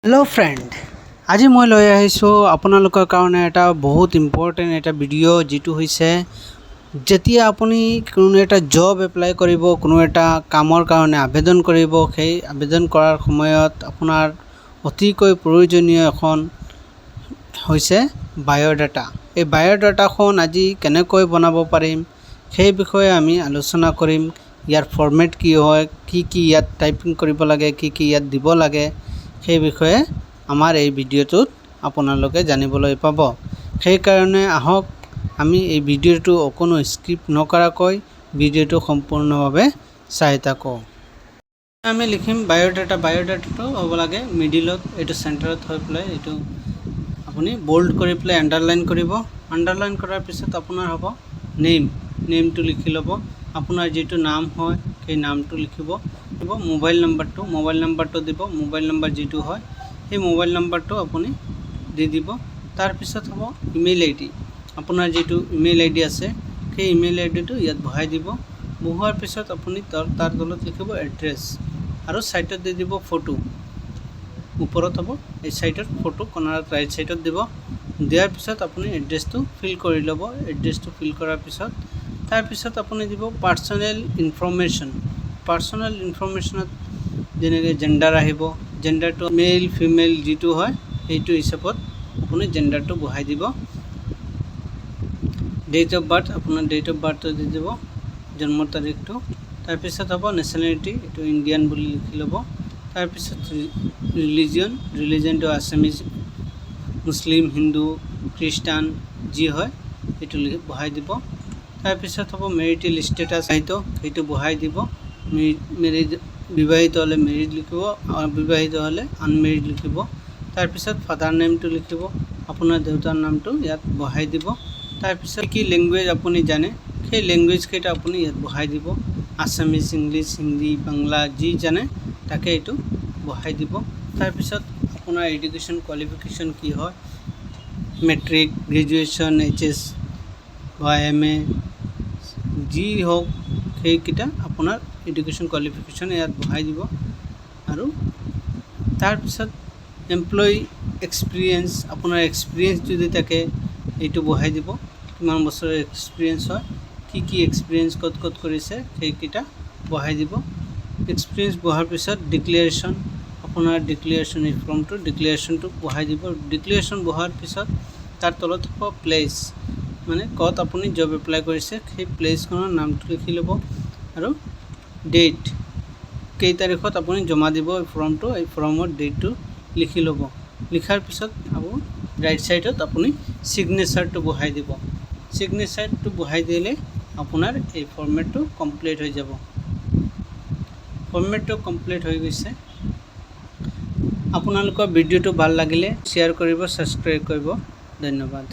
hello friend আজি মই লৈ আহিছো আপোনালোকৰ কাৰণে এটা বহুত ইম্পৰ্টেন্ট এটা ভিডিও যেটো হৈছে যেতিয়া আপুনি কোনো এটা জব এপ্লাই কৰিব কোনো এটা কামৰ কাৰণে আবেদন কৰিব সেই আবেদন কৰাৰ সময়ত আপোনাৰ অতিকৈ প্ৰয়োজনীয় এখন হৈছে বায়োডাটা এই বায়োডাটাখন আজি কেনেকৈ বনাব পাৰিম সেই বিষয়ে আমি আলোচনা কৰিম ইয়াৰ ফৰম্যাট কি হয় কি ইয়াত টাইপিং কৰিব লাগে কি ইয়াত দিব লাগে সেই বিষয়ে আমাৰ এই ভিডিওটোত আপোনালোকে জানিবলৈ পাব সেই কাৰণে আহক আমি এই ভিডিওটো অকনো স্কিপ নকৰাকৈ ভিডিওটো সম্পূৰ্ণভাৱে চাই থাকো আমি লিখিম বায়োডাটাটো হ'ব লাগে মিডিলত এটো সেন্টাৰত হৈ প্লে এটো আপুনি বোল্ড কৰি প্লে আন্ডাৰলাইন কৰিব আন্ডাৰলাইন কৰাৰ পিছত আপোনাৰ হ'ব নেমটো লিখি লব আপোনাৰ যেটো নাম হয় সেই নামটো লিখিব মোবাইল নাম্বাৰটো দিব মোবাইল নাম্বাৰ যেটো হয় এই মোবাইল নাম্বাৰটো আপুনি দি দিব তাৰ পিছত হ'ব ইমেইল আইডি আপোনাৰ যেটো ইমেইল আইডি আছে সেই ইমেইল আইডিটো ইয়াত বহাই দিব বহোৱাৰ পিছত আপুনি তাৰ তলত লিখিব এড্ৰেছ আৰু সাইটত দি দিব ফটো ওপৰত হ'ব এই সাইটত ফটো কৰ্নাৰত ৰাইট সাইটত দিব দিয়াৰ পিছত আপুনি এড্ৰেছটো ফিল কৰি ল'ব এড্ৰেছটো ফিল কৰাৰ পিছত তাৰ পিছত আপুনি দিব পাৰ্সোনাল ইনফৰমেশনত যেনেকৈ জেন্ডাৰ আহিব জেন্ডাৰটো মেল ফিমেল যেটো হয় এইটো হিচাপত আপুনি জেন্ডাৰটো বহাই দিব ডেট অফ বাৰ্থ আপোনাৰ ডেট অফ বাৰ্থ দি দিব জন্মৰ তাৰিখটো তাৰ পিছত হ'ব নেশনালিটি এটো ইন্ডিয়ান বুলি লিখি ল'ব তাৰ পিছত ৰিলিজিয়নটো আসামিজ মুসলিম হিন্দু খ্ৰীষ্টান যি হয় এটো বহাই দিব তাৰ পিছত হ'ব মেৰিটাল ষ্টেটাস এইটো বহাই দিব মেৰিড বিবাহিত হলে মেৰিড লিখিব অবিবাহিত হলে আনমেৰিড লিখিব তাৰ পিছত ফাদাৰ নেমটো লিখিব আপোনাৰ দেউতাৰ নামটো ইয়াত বহাই দিব তাৰ পিছত কি ল্যাঙ্গুৱেজ আপুনি জানে সেই ল্যাঙ্গুৱেজ কেইটা আপুনি ইয়াত বহাই দিব আসামিজ ইংলিশ হিন্দী বাংলা যি জানে তাকে এটো বহাই দিব তাৰ পিছত আপোনাৰ এডুকেশন কোৱালিফিকেশন কি হয় মেট্ৰিক গ্ৰেজুৱেচন এইচএস বা এমএ যি হোক সেই কিটা আপোনাৰ এডুকেশন কোৱালিফিকেশন ইয়াত বহাই দিব আৰু তাৰ পিছত এমপ্লয়ি এক্সপেৰিয়েন্স আপোনাৰ এক্সপেৰিয়েন্স যদি থাকে এইটো বহাই দিব কিমান বছৰৰ এক্সপেৰিয়েন্স হয় কি এক্সপেৰিয়েন্স কত কৰিছে সেই কিটা বহাই দিব এক্সপেৰিয়েন্স বহাৰ পিছত ডিক্লেৰেচন আপোনাৰ ডিক্লেৰেচন ফৰ্মটো ডিক্লেৰেচনটো বহাই দিব ডিক্লেৰেচন বহাৰ পিছত তাৰ তলত হ'ব প্লেস মানে কত আপুনি জব এপ্লাই কৰিছে সেই প্লেসখনৰ নামটো লিখি ল'ব আৰু ডেট কেই তাৰিখত আপুনি জমা দিব এই ফৰ্মটো এই ফৰ্মৰ ডেটটো লিখি ল'ব লিখাৰ পিছত আৰু ৰাইট সাইডত আপুনি সিগনেচাৰটো বহাই দিব সিগনেচাৰটো বহাই দিলে আপোনাৰ এই ফৰ্মেটটো কমপ্লিট হৈ যাব ফৰ্মেটটো কমপ্লিট হৈ গৈছে আপোনালোকৰ ভিডিওটো ভাল লাগিলে শেয়াৰ কৰিব সাবস্ক্ৰাইব কৰিব ধন্যবাদ